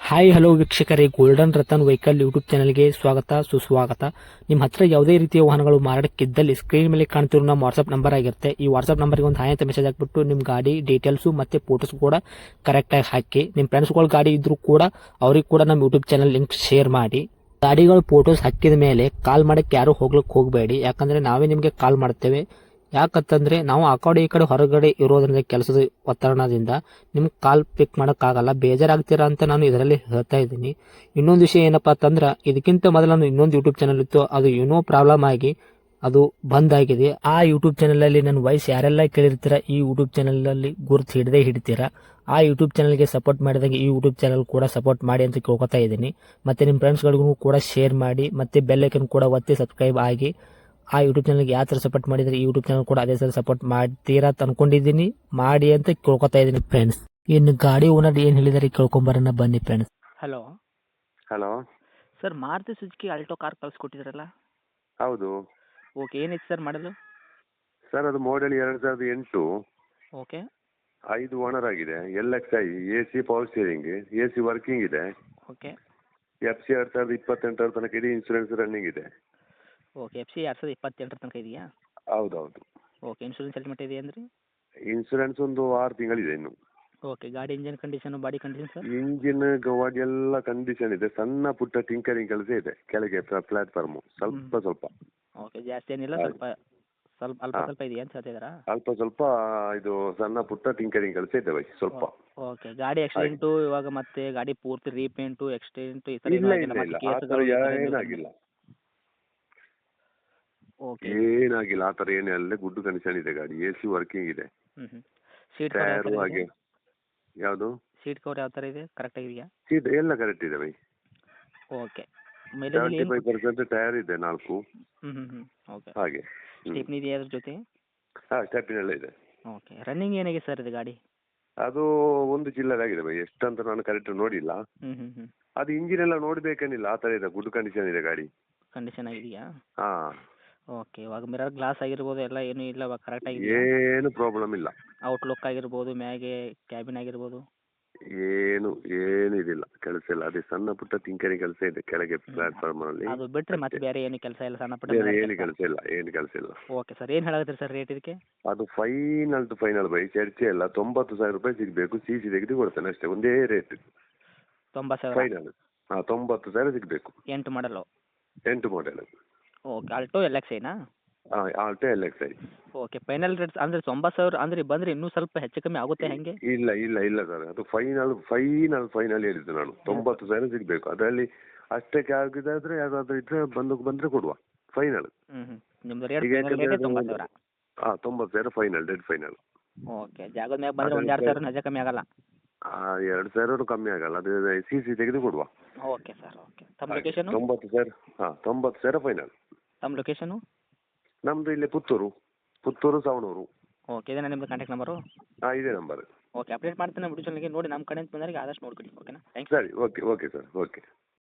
Hi hello ವೀಕ್ಷಕರೇ, golden Ratan vehicle YouTube ಚಾನಲ್ಗೆ ಸ್ವಾಗತ ಸುಸ್ವಾಗತ. ನಿಮ್ಮ ಹತ್ರ ಯಾವುದೇ ರೀತಿಯ ವಾಹನಗಳು ಮಾರಾಟಕ್ಕಿದ್ದಲ್ಲಿ ಸ್ಕ್ರೀನ್ ಮೇಲೆ ಕಾಣ್ತಿರೋ ನಮ್ಮ ವಾಟ್ಸ್ಆಪ್ ನಂಬರ್ ಆಗಿರುತ್ತೆ. ಈ ವಾಟ್ಸ್ಆಪ್ ನಂಬರ್ಗೆ ಒಂದು ಹಾಯ್ ಅಂತ ಮೆಸೇಜ್ ಹಾಕ್ಬಿಟ್ಟು ನಿಮ್ಮ ಗಾಡಿ ಡೀಟೇಲ್ಸು ಮತ್ತೆ ಫೋಟೋಸ್ ಕೂಡ ಕರೆಕ್ಟಾಗಿ ಹಾಕಿ. ನಿಮ್ಮ ಫ್ರೆಂಡ್ಸ್ಗಳ ಗಾಡಿ ಇದ್ರೂ ಕೂಡ ಅವ್ರಿಗೆ ಕೂಡ ನಮ್ಮ ಯೂಟ್ಯೂಬ್ ಚಾನಲ್ ಲಿಂಕ್ ಶೇರ್ ಮಾಡಿ. ಗಾಡಿಗಳು ಫೋಟೋಸ್ ಹಾಕಿದ ಮೇಲೆ ಕಾಲ್ ಮಾಡಕ್ಕೆ ಯಾರು ಹೋಗ್ಲಿಕ್ಕೆ ಹೋಗಬೇಡಿ, ಯಾಕಂದ್ರೆ ನಾವೇ ನಿಮಗೆ ಕಾಲ್ ಮಾಡ್ತೇವೆ. ಯಾಕಂತಂದ್ರೆ ನಾವು ಆ ಕಡೆ ಈ ಕಡೆ ಹೊರಗಡೆ ಇರೋದ್ರಿಂದ ಕೆಲಸದ ಒತ್ತಡದಿಂದ ನಿಮ್ಗೆ ಕಾಲ್ ಪಿಕ್ ಮಾಡೋಕ್ಕಾಗಲ್ಲ, ಬೇಜಾರಾಗ್ತೀರಾ ಅಂತ ನಾನು ಇದರಲ್ಲಿ ಹೇಳ್ತಾ ಇದ್ದೀನಿ. ಇನ್ನೊಂದು ವಿಷಯ ಏನಪ್ಪಾ ಅಂತಂದ್ರೆ, ಇದಕ್ಕಿಂತ ಮೊದಲು ನಾನು ಇನ್ನೊಂದು ಯೂಟ್ಯೂಬ್ ಚಾನಲ್ ಇತ್ತು, ಅದು ಏನೋ ಪ್ರಾಬ್ಲಮ್ ಆಗಿ ಅದು ಬಂದ್ ಆಗಿದೆ. ಆ ಯೂಟ್ಯೂಬ್ ಚಾನಲ್ ಅಲ್ಲಿ ನನ್ನ ವಾಯ್ಸ್ ಯಾರೆಲ್ಲ ಕೇಳಿರ್ತೀರಾ, ಈ ಯೂಟ್ಯೂಬ್ ಚಾನಲ್ ಅಲ್ಲಿ ಗುರುತು ಹಿಡದೇ ಹಿಡಿತೀರಾ. ಆ ಯೂಟ್ಯೂಬ್ ಚಾನಲ್ಗೆ ಸಪೋರ್ಟ್ ಮಾಡಿದಾಗ ಈ ಯೂಟ್ಯೂಬ್ ಚಾನಲ್ ಕೂಡ ಸಪೋರ್ಟ್ ಮಾಡಿ ಅಂತ ಕೇಳ್ಕೊತಾ ಇದ್ದೀನಿ. ಮತ್ತೆ ನಿಮ್ಮ ಫ್ರೆಂಡ್ಸ್ಗಳಿಗೂ ಕೂಡ ಶೇರ್ ಮಾಡಿ, ಮತ್ತೆ ಬೆಲ್ ಐಕನ್ ಕೂಡ ಒತ್ತಿ ಸಬ್ಸ್ಕ್ರೈಬ್ ಆಗಿ. ಆ ಯೂಟ್ಯೂಬ್ ಚಾನಲ್ಗೆ ಯಾವ ಥರ ಸಪೋರ್ಟ್ ಮಾಡಿದ್ರೆ ಈ ಯೂಟ್ಯೂಬ್ ಚಾನಲ್ ಕೂಡ ಅದೇ ಥರ ಸಪೋರ್ಟ್ ಮಾಡ್ತೀರಾ ಅಂತ ಅನ್ಕೊಂಡಿದ್ದೀನಿ. ಮಾಡಿ ಅಂತ ಕೇಳ್ಕೊತಾ ಇದ್ದೀನಿ ಫ್ರೆಂಡ್ಸ್. ಇನ್ನು ಗಾಡಿ ಓನರ್ ಏನು ಹೇಳಿದಾರೆ ಕೇಳ್ಕೊಂಬರೋಣ ಬನ್ನಿ friends. Hello hello. Sir, Maruti Suzuki Alto car ಕಳಿಸ್ಕೊಟ್ಟಿದ್ರಲ್ಲ? ಹೌದು ಓಕೆ, ಏನಿತ್ತು ಸರ್ ಮಾಡಲು? ಸರ್, ಅದು ಮಾಡೆಲ್ 2008, ಓಕೆ 5 ಓನರ್ ಆಗಿದೆ. LXI, AC power steering, AC working ಇದೆ. ಓಕೆ FC 2028 ತನಕ ಇಡೀ ಇನ್ಶೂರೆನ್ಸ್ ರನ್ನಿಂಗ್ ಇದೆ. ಓಕೆ ಎಫ್ ಸಿ 2028 ತನಕ ಇದೆಯಾ? ಹೌದೌದು. ಓಕೆ, ಇನ್ಶೂರೆನ್ಸ್ ಎಲ್ಲಿ ಮಟ್ಟ ಇದೆ ಅಂದ್ರಿ? ಇನ್ಶೂರೆನ್ಸ್ ಒಂದು 6 ತಿಂಗಳಿದೆ ಇನ್ನು. ಓಕೆ, ಗಾಡಿ engine condition, body condition sir? Engine ಗಾಡಿ ಎಲ್ಲ ಕಂಡೀಷನ್ ಇದೆ. ಸಣ್ಣ ಪುಟ್ಟ ಟಿಂಕರಿಂಗ್ ಕೆಲಸ ಇದೆ ಕೆಳಗೆ ಪ್ಲಾಟ್ಫಾರ್ಮ್ ಸ್ವಲ್ಪ. ಓಕೆ, ಜಾಸ್ತಿ ಏನಿಲ್ಲ, ಸ್ವಲ್ಪ ಸ್ವಲ್ಪ ಅಲ್ಪ ಸ್ವಲ್ಪ ಇದೆಯಾ ಅಂತ ಹೇಳ್ತಿದ್ದೀರಾ? ಅಲ್ಪ ಸ್ವಲ್ಪ ಇದು ಸಣ್ಣ ಪುಟ್ಟ ಟಿಂಕರಿಂಗ್ ಕೆಲಸ ಇದೆ ಬೈ, ಸ್ವಲ್ಪ. ಓಕೆ, ಗಾಡಿ ಆಕ್ಸಿಡೆಂಟು ಇವಾಗ ಮತ್ತೆ ಗಾಡಿ ಪೂರ್ತಿ ರೀಪೇಂಟು ಎಕ್ಸ್ಟೆಂಟು ಈ ಥರ ಇಲ್ಲ ಏನೂ ಇಲ್ಲ ಆಗಿಲ್ಲ, ಇಲ್ಲ, ಮತ್ತೆ ಆ ಥರ ಕೇಸ್ಗಳು ಈ ಥರ ಏನಿಲ್ಲ? ಏನಾಗಿಲ್ಲ, ಓಕೆ. ಏನಾಗಿಲ್ಲ. ಆ ಥರ ಏನಿಲ್ಲ, ಗುಡ್ ಕಂಡೀಷನ್ ಇದೆ ಗಾಡಿ. AC ವರ್ಕಿಂಗ್ ಇದೆ. ಸೀಟ್ ಕವರ್ ಯಾವ ಟೈರು ಥರ ಹಾಗೆ. ಇದೆ? ಯಾವುದು? ಸೀಟ್ ಕವರ್ ಯಾವ ಥರ ಇದೆ, ಕರೆಕ್ಟಾಗಿ ಇದೆಯಾ? ಸೀಟ್ ಎಲ್ಲ ಕರೆಕ್ಟ್ ಇದೆ ಬೈ. ಓಕೆ, ಮೈಲೇಜಲ್ಲಿ ಏನು? 75% ಟೈರ್ ಇದೆ 4. ಓಕೆ, ಹಾಗೆ. ಸ್ಟೆಪ್ನಿ ಇದೆಯಾ ಅದ್ರ ಜೊತೆ? ಹಾಂ, ಸ್ಟೆಪ್ಪಿನೆಲ್ಲ ಇದೆ. ಓಕೆ, ರನ್ನಿಂಗ್ ಏನಾಗಿದೆ ಸರ್ ಇದು ಗಾಡಿ? ಅದು 1 ಚಿಲ್ಲರ್ ಆಗಿದೆ ಬೈ, ಎಷ್ಟಂತ ನಾನು ಕರೆಕ್ಟ್ ನೋಡಿಲ್ಲ. ಅದು ಇಂಜಿನ್ ಎಲ್ಲ ನೋಡ್ಬೇಕೇನಿಲ್ಲ, ಆ ಥರ ಇದೆ, ಗುಡ್ ಕಂಡೀಷನ್ ಇದೆ ಗಾಡಿ. ಕಂಡೀಷನ್ ಆಗಿದೆಯಾ? ಹಾಂ, ಓಕೆ, ಇವಾಗ ಮಿರರ್ ಗ್ಲಾಸ್ ಆಗಿರ್ಬೋದು ಎಲ್ಲ ಏನೂ ಇಲ್ಲ, ಇವಾಗ ಕರೆಕ್ಟ್ ಆಗಿದೆಯಾ? ಏನು ಪ್ರಾಬ್ಲಮ್ ಇಲ್ಲ. ಔಟ್ಲುಕ್ ಆಗಿರ್ಬೋದು, ಮ್ಯಾಗೆ ಕ್ಯಾಬಿನ್ ಆಗಿರ್ಬೋದು? ಏನು ಇದಿಲ್ಲ, ಕೆಲಸ ಇಲ್ಲ. ಅದೇ ಸಣ್ಣ ಪುಟ್ಟ ತಿಂಕರಿ ಕೆಲಸ ಇದೆ ಕೆಳಗೆ ಪ್ಲಾಟ್ಫಾರ್ಮ್ ಅಲ್ಲಿ. ಅದು ಬಿಟ್ಟರೆ ಮತ್ತೆ ಬೇರೆ ಏನು ಕೆಲಸ ಇಲ್ಲ, ಸಣ್ಣ ಪುಟ್ಟ ಬೇರೆ ಮಿರರ್ ಏನು ಕೆಲಸ? ಕೆಲಸ ಇಲ್ಲ. ಓಕೆ ಸರ್, ಏನು ಹೇಳತ್ತೀರಿ ಸರ್ ರೇಟ್ ಇದಕ್ಕೆ? ಅದು ಫೈನಲ್ ಟು ಫೈನಲ್ ಬೈ, ಚರ್ಚೆ ಇಲ್ಲ. 90,000 ರೂಪಾಯಿ ಸಿಗಬೇಕು. CC ತೆಗೆದು ಕೊಡ್ತೇನೆ ಅಷ್ಟೇ, ಒಂದೇ ರೇಟ್ 90,000? ಫೈನಲ್. ಹಾಂ, 90,000 ಸಿಗಬೇಕು. 8 ಮಾಡಲು? 8 ಮಾಡೆಲ್. ಓಕೆ, ಆಲ್ಟೋ LXIನಾ? ಹಾಂ, Alto LXI. Okay, final rate ಅಂದರೆ 90,000 ಅಂದರೆ ಬಂದರೆ ಇನ್ನೂ ಸ್ವಲ್ಪ ಹೆಚ್ಚು ಕಮ್ಮಿ ಆಗುತ್ತೆ ಹೆಂಗೆ? ಇಲ್ಲ ಸರ್, ಅದು ಫೈನಲ್ ಹೇಳಿದ್ದು ನಾನು. 90,000 ಸಿಗಬೇಕು. ಅದರಲ್ಲಿ ಅಷ್ಟಕ್ಕೆ ಆಗಿದಾದ್ರೆ ಯಾವ್ದಾದ್ರು ಇದ್ರೆ ಬಂದ್ರೆ ಕೊಡುವ. ಫೈನಲ್. ನಿಮ್ಮದು ರೇಟ್ ಫೈನಲ್ ರೇಟೇ 90,000? ಹಾಂ, 90,000 ಫೈನಲ್, ಡೆಡ್ ಫೈನಲ್. ಓಕೆ, ಜಾಗದ ಮ್ಯಾಗ ಬಂದರೆ ಒಂದು 2,000 ಹೆಚ್ಚು ಕಮ್ಮಿ ಆಗಲ್ಲ? 2,000 ಕಮ್ಮಿ ಆಗಲ್ಲ, ಅದು CC ತೆಗೆದು ಕೊಡುವ. Okay sir, okay. ತಮ್ಮ ಲೊಕೇಶನು? 90,000. ಹಾಂ, 90,000 ಫೈನಲ್. ತಮ್ಮ ಲೊಕೇಶನು? ನಮ್ದು ಇಲ್ಲಿ ಪುತ್ತೂರು ಸವಣೂರು. ಓಕೆ, ಇದೇನಾ ನಿಮ್ಮದು ಕಾಂಟ್ಯಾಕ್ಟ್ ನಂಬರು? ಹಾಂ, ಇದೇ ನಂಬರ್. ಓಕೆ, ಅಪ್ಡೇಟ್ ಮಾಡ್ತೀನಿ ವಿಡಿಯೋ ಚಾನಲ್ಗೆ. ನೋಡಿ ನಮ್ಮ ಕಡೆಯಿಂದ ಬಂದರೆ ಆದಷ್ಟು ನೋಡ್ಕೊಡಿ. ಓಕೆನಾ? ಥ್ಯಾಂಕ್ಸ್. ಸರಿ, ಓಕೆ ಸರ್, ಓಕೆ.